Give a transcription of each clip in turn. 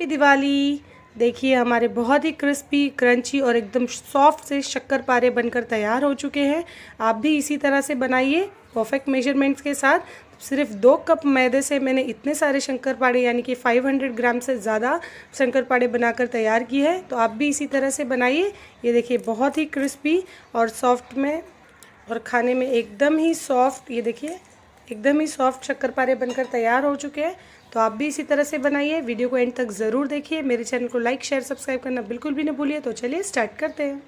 Happy Diwali. देखिए हमारे बहुत ही क्रिस्पी क्रंची और एकदम सॉफ्ट से शक्करपारे बनकर तैयार हो चुके हैं। आप भी इसी तरह से बनाइए परफेक्ट मेजरमेंट्स के साथ। सिर्फ 2 कप मैदे से मैंने इतने सारे शंकरपारे यानी कि 500 ग्राम से ज़्यादा शंकरपारे बनाकर तैयार की है। तो आप भी इसी तरह से बनाइए। ये देखिए बहुत ही क्रिस्पी और सॉफ्ट में और खाने में एकदम ही सॉफ्ट, ये देखिए एकदम ही सॉफ्ट शक्करपारे बनकर तैयार हो चुके हैं। तो आप भी इसी तरह से बनाइए। वीडियो को एंड तक ज़रूर देखिए। मेरे चैनल को लाइक शेयर सब्सक्राइब करना बिल्कुल भी न भूलिए। तो चलिए स्टार्ट करते हैं।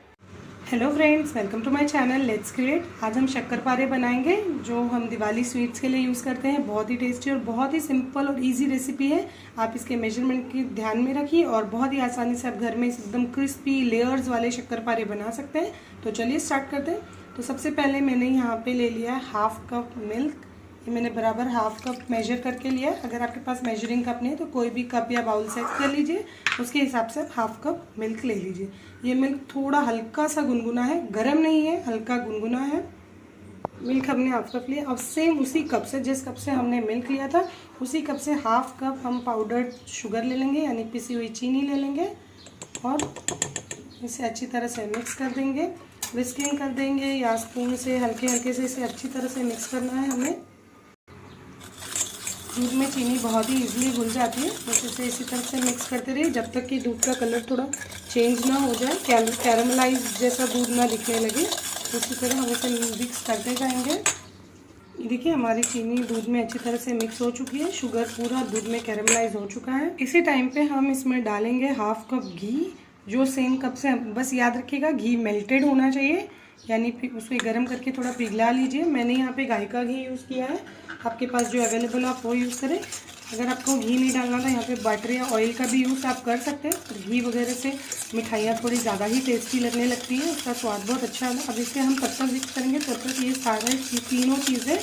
Hello friends, welcome to my channel let's create. आज हम शक्करपारे बनाएंगे जो हम दिवाली स्वीट्स के लिए यूज़ करते हैं। बहुत ही टेस्टी और बहुत ही सिंपल और इजी रेसिपी है। आप इसके मेजरमेंट की ध्यान में रखिए और बहुत ही आसानी से आप घर में एकदम क्रिस्पी लेयर्स वाले शक्करपारे बना सकते हैं। तो चलिए स्टार्ट करते हैं। तो सबसे पहले मैंने यहाँ पे ले लिया है 1/2 कप मिल्क। ये मैंने बराबर 1/2 कप मेजर करके लिया है। अगर आपके पास मेजरिंग कप नहीं है तो कोई भी कप या बाउल सेट कर लीजिए, उसके हिसाब से 1/2 कप मिल्क ले लीजिए। ये मिल्क थोड़ा हल्का सा गुनगुना है, गर्म नहीं है, हल्का गुनगुना है। मिल्क हमने 1/2 कप लिया। अब सेम उसी कप से, जिस कप से हमने मिल्क लिया था उसी कप से 1/2 कप हम पाउडर्ड शुगर ले लेंगे यानी पिसी हुई चीनी ले लेंगे और इसे अच्छी तरह से मिक्स कर देंगे। विस्किंग कर देंगे या स्पून से हल्के हल्के से इसे अच्छी तरह से मिक्स करना है हमें। दूध में चीनी बहुत ही इजीली घुल जाती है, बस इसे इसी तरह से मिक्स करते रहिए जब तक कि दूध का कलर थोड़ा चेंज ना हो जाए, कैरमलाइज जैसा दूध ना दिखने लगे। उसी तरह हम इसे मिक्स करते जाएंगे। देखिए हमारी चीनी दूध में अच्छी तरह से मिक्स हो चुकी है, शुगर पूरा दूध में कैरमलाइज हो चुका है। इसी टाइम पे हम इसमें डालेंगे 1/2 कप घी, जो सेम कप से, बस याद रखिएगा घी मेल्टेड होना चाहिए यानी उसको गर्म करके थोड़ा पिघला लीजिए। मैंने यहाँ पे गाय का घी यूज़ किया है, आपके पास जो अवेलेबल आप वो यूज़ करें। अगर आपको घी नहीं डालना था यहाँ पे बटर या ऑयल का भी यूज़ आप कर सकते हैं। और घी वगैरह से मिठाइयाँ थोड़ी ज़्यादा ही टेस्टी लगने लगती है, उसका स्वाद बहुत अच्छा है। अब इसे हम तब तक मिक्स करेंगे तब तक ये सारे तीनों चीज़ें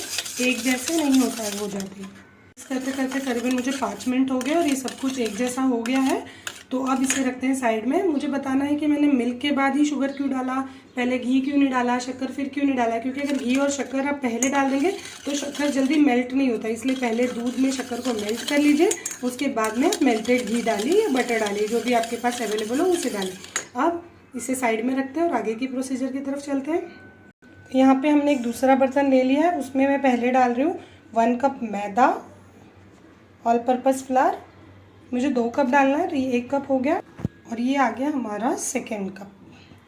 एक जैसे नहीं हो जाती। मिक्स करते करते करीबन मुझे 5 मिनट हो गए और ये सब कुछ एक जैसा हो गया है। तो अब इसे रखते हैं साइड में। मुझे बताना है कि मैंने मिल्क के बाद ही शुगर क्यों डाला, पहले घी क्यों नहीं डाला, शक्कर फिर क्यों नहीं डाला। क्योंकि अगर घी और शक्कर आप पहले डाल देंगे तो शक्कर जल्दी मेल्ट नहीं होता, इसलिए पहले दूध में शक्कर को मेल्ट कर लीजिए, उसके बाद में मेल्टेड घी डालिए या बटर डालिए, जो भी आपके पास अवेलेबल हो उसे डालिए। अब इसे साइड में रखते हैं और आगे की प्रोसीजर की तरफ चलते हैं। यहाँ पर हमने एक दूसरा बर्तन ले लिया है, उसमें मैं पहले डाल रही हूँ 1 कप मैदा, ऑल पर्पज़ फ्लावर। मुझे 2 कप डालना है तो ये 1 कप हो गया और ये आ गया हमारा 2nd कप।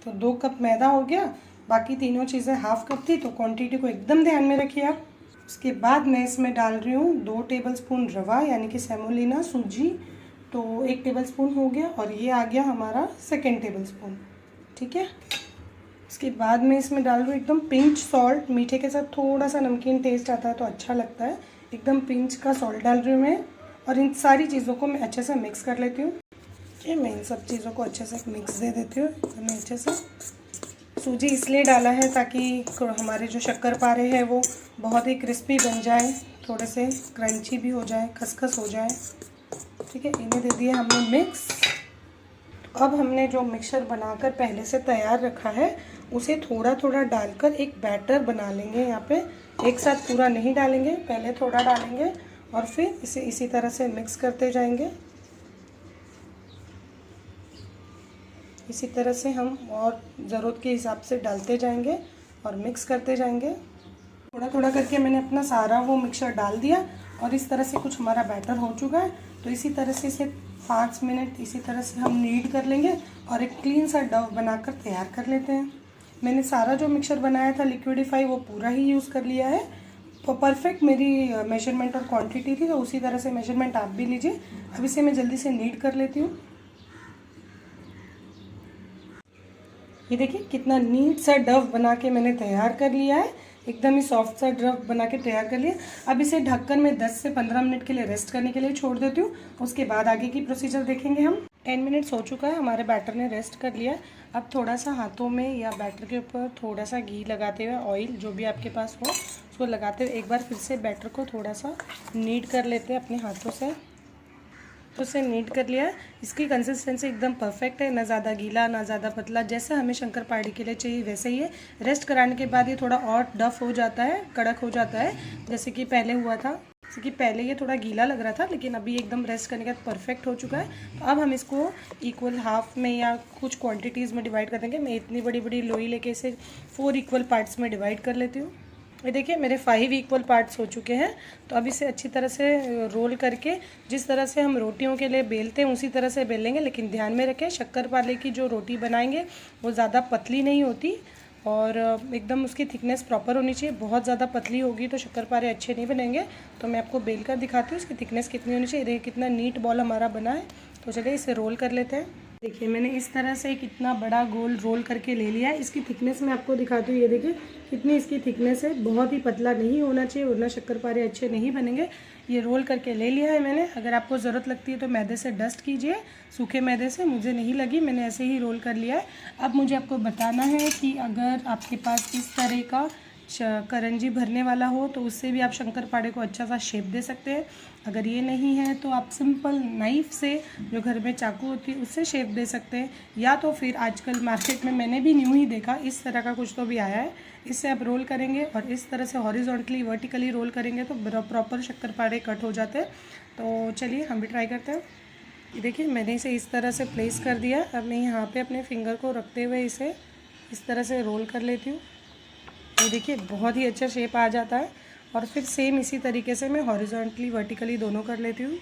तो 2 कप मैदा हो गया, बाकी तीनों चीज़ें 1/2 कप थी, तो क्वांटिटी को एकदम ध्यान में रखिए आप। उसके बाद मैं इसमें डाल रही हूँ 2 टेबलस्पून रवा यानी कि सेमोलिना सूजी, तो 1 टेबलस्पून हो गया और ये आ गया हमारा 2nd टेबलस्पून। ठीक है। उसके बाद मैं इसमें डाल रही हूँ एकदम पिंच सॉल्ट। मीठे के साथ थोड़ा सा नमकीन टेस्ट आता है तो अच्छा लगता है। एकदम पिंच का सॉल्ट डाल रही हूँ मैं और इन सारी चीज़ों को मैं अच्छे से मिक्स कर लेती हूँ। ठीक, मैं इन सब चीज़ों को अच्छे से मिक्स दे देती हूँ एकदम अच्छे से। सूजी इसलिए डाला है ताकि हमारे जो शक्करपारे हैं वो बहुत ही क्रिस्पी बन जाए, थोड़े से क्रंची भी हो जाए, खसखस हो जाए। ठीक है, इन्हें दे दिया हमने मिक्स। अब हमने जो मिक्सचर बनाकर पहले से तैयार रखा है उसे थोड़ा थोड़ा डालकर एक बैटर बना लेंगे। यहाँ पे एक साथ पूरा नहीं डालेंगे, पहले थोड़ा डालेंगे और फिर इसे इसी तरह से मिक्स करते जाएंगे। इसी तरह से हम और ज़रूरत के हिसाब से डालते जाएंगे और मिक्स करते जाएंगे। थोड़ा थोड़ा करके मैंने अपना सारा वो मिक्सचर डाल दिया और इस तरह से कुछ हमारा बैटर हो चुका है। तो इसी तरह से इसे 5 मिनट इसी तरह से हम नीड कर लेंगे और एक क्लीन सा डव बनाकर तैयार कर लेते हैं। मैंने सारा जो मिक्सचर बनाया था लिक्विडिफाई वो पूरा ही यूज़ कर लिया है। तो परफेक्ट मेरी मेजरमेंट और क्वांटिटी थी, तो उसी तरह से मेजरमेंट आप भी लीजिए। अब इसे मैं जल्दी से नीड कर लेती हूँ। ये देखिए कितना नीट सा डव बना के मैंने तैयार कर लिया है, एकदम ही सॉफ्ट सा डव बना के तैयार कर लिया। अब इसे ढककर मैं 10 से 15 मिनट के लिए रेस्ट करने के लिए छोड़ देती हूँ। उसके बाद आगे की प्रोसीजर देखेंगे हम। 10 मिनट्स हो चुका है, हमारे बैटर ने रेस्ट कर लिया। अब थोड़ा सा हाथों में या बैटर के ऊपर थोड़ा सा घी लगाते हुए, ऑयल जो भी आपके पास हो उसको लगाते हुए एक बार फिर से बैटर को थोड़ा सा नीड कर लेते हैं अपने हाथों से। तो उसे नीड कर लिया। इसकी कंसिस्टेंसी एकदम परफेक्ट है, ना ज़्यादा गीला ना ज़्यादा पतला, जैसा हमें शंकरपारे के लिए चाहिए वैसे ही है। रेस्ट कराने के बाद ये थोड़ा और डफ हो जाता है, कड़क हो जाता है जैसे कि पहले हुआ था। जैसे कि पहले ये थोड़ा गीला लग रहा था, लेकिन अभी एकदम रेस्ट करने के बाद परफेक्ट हो चुका है। तो अब हम इसको इक्वल हाफ में या कुछ क्वांटिटीज़ में डिवाइड कर देंगे। मैं इतनी बड़ी बड़ी लोई लेके इसे 4 इक्वल पार्ट्स में डिवाइड कर लेती हूँ। ये देखिए मेरे 5 इक्वल पार्ट्स हो चुके हैं। तो अब इसे अच्छी तरह से रोल करके जिस तरह से हम रोटियों के लिए बेलते हैं उसी तरह से बेल लेंगे। लेकिन ध्यान में रखें, शक्करपारे की जो रोटी बनाएंगे वो ज़्यादा पतली नहीं होती और एकदम उसकी थिकनेस प्रॉपर होनी चाहिए। बहुत ज़्यादा पतली होगी तो शक्करपारे अच्छे नहीं बनेंगे। तो मैं आपको बेल कर दिखाती हूँ इसकी थिकनेस कितनी होनी चाहिए। देखिए कितना नीट बॉल हमारा बना है। तो चलिए इसे रोल कर लेते हैं। देखिए मैंने इस तरह से कितना बड़ा गोल रोल करके ले लिया है। इसकी थिकनेस मैं आपको दिखाती हूँ। ये देखिए कितनी इसकी थिकनेस है। बहुत ही पतला नहीं होना चाहिए वरना शक्करपारे अच्छे नहीं बनेंगे। ये रोल करके ले लिया है मैंने। अगर आपको ज़रूरत लगती है तो मैदे से डस्ट कीजिए, सूखे मैदे से। मुझे नहीं लगी, मैंने ऐसे ही रोल कर लिया है। अब मुझे आपको बताना है कि अगर आपके पास इस तरह का करंजी भरने वाला हो तो उससे भी आप शंकरपारे को अच्छा सा शेप दे सकते हैं। अगर ये नहीं है तो आप सिंपल नाइफ़ से, जो घर में चाकू होती है, उससे शेप दे सकते हैं। या तो फिर आजकल मार्केट में मैंने भी न्यू ही देखा, इस तरह का कुछ तो भी आया है। इससे आप रोल करेंगे और इस तरह से हॉरिजॉन्टली वर्टिकली रोल करेंगे तो प्रॉपर शक्करपारे कट हो जाते हैं। तो चलिए हम भी ट्राई करते हैं। ये देखिए मैंने इसे इस तरह से प्लेस कर दिया। अब मैं यहाँ पे अपने फिंगर को रखते हुए इसे इस तरह से रोल कर लेती हूँ। ये देखिए बहुत ही अच्छा शेप आ जाता है। और फिर सेम इसी तरीके से मैं हॉरिजॉन्टली वर्टिकली दोनों कर लेती हूँ।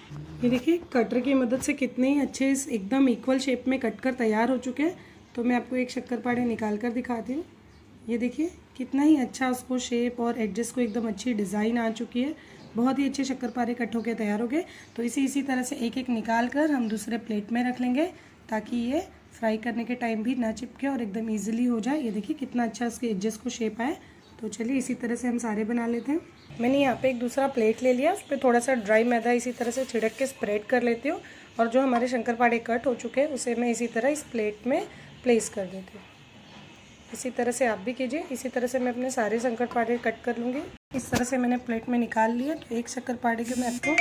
ये देखिए कटर की मदद से कितने ही अच्छे इस एकदम इक्वल शेप में कट कर तैयार हो चुके हैं। तो मैं आपको एक शक्करपारे निकाल कर दिखाती हूँ। ये देखिए कितना ही अच्छा उसको शेप और एडजस्ट को एकदम अच्छी डिज़ाइन आ चुकी है। बहुत ही अच्छे शक्करपारे कट होकर तैयार हो गए। तो इसी तरह से एक एक निकाल कर हम दूसरे प्लेट में रख लेंगे ताकि ये फ्राई करने के टाइम भी ना चिपके और एकदम ईजिली हो जाए। ये देखिए कितना अच्छा इसके एडजस को शेप आए। तो चलिए इसी तरह से हम सारे बना लेते हैं। मैंने यहाँ पे एक दूसरा प्लेट ले लिया, उस पर थोड़ा सा ड्राई मैदा इसी तरह से छिड़क के स्प्रेड कर लेती हूँ। और जो हमारे शंकरपारे कट हो चुके हैं उसे मैं इसी तरह इस प्लेट में प्लेस कर देती हूँ। इसी तरह से आप भी कीजिए। इसी तरह से मैं अपने सारे शंकरपारे कट कर लूँगी। इस तरह से मैंने प्लेट में निकाल लिया। तो एक शक्करपारे के मैं आपको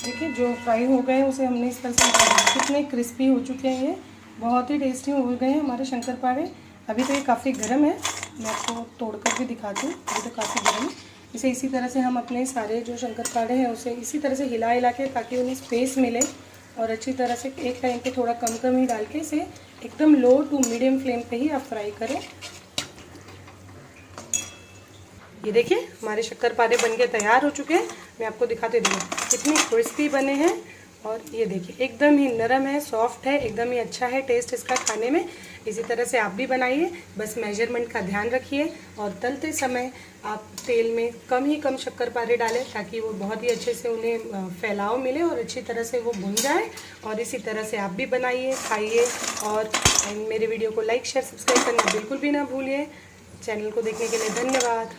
देखिए जो फ्राई हो गए उसे हमने इस तरह से कितने क्रिस्पी हो चुके हैं। ये बहुत ही टेस्टी हो गए हैं हमारे शंकरपारे। अभी तो ये काफ़ी गर्म है, मैं आपको तोड़कर भी दिखाती हूँ। अभी तो काफ़ी गर्म है। इसे इसी तरह से हम अपने सारे जो शंकरपारे हैं उसे इसी तरह से हिला के ताकि उन्हें स्पेस मिले और अच्छी तरह से एक टाइम पे थोड़ा कम ही डाल के इसे एकदम लो टू मीडियम फ्लेम पे ही आप फ्राई करें। ये देखिए हमारे शक्करपारे बनके तैयार हो चुके हैं। मैं आपको दिखाते हूँ कितने क्रिस्पी बने हैं। और ये देखिए एकदम ही नरम है, सॉफ्ट है, एकदम ही अच्छा है टेस्ट इसका खाने में। इसी तरह से आप भी बनाइए, बस मेजरमेंट का ध्यान रखिए और तलते समय आप तेल में कम शक्करपारे डालें ताकि वो बहुत ही अच्छे से उन्हें फैलाव मिले और अच्छी तरह से वो भुन जाए। और इसी तरह से आप भी बनाइए, खाइए। और मेरे वीडियो को लाइक शेयर सब्सक्राइब करना बिल्कुल भी ना भूलिए। चैनल को देखने के लिए धन्यवाद।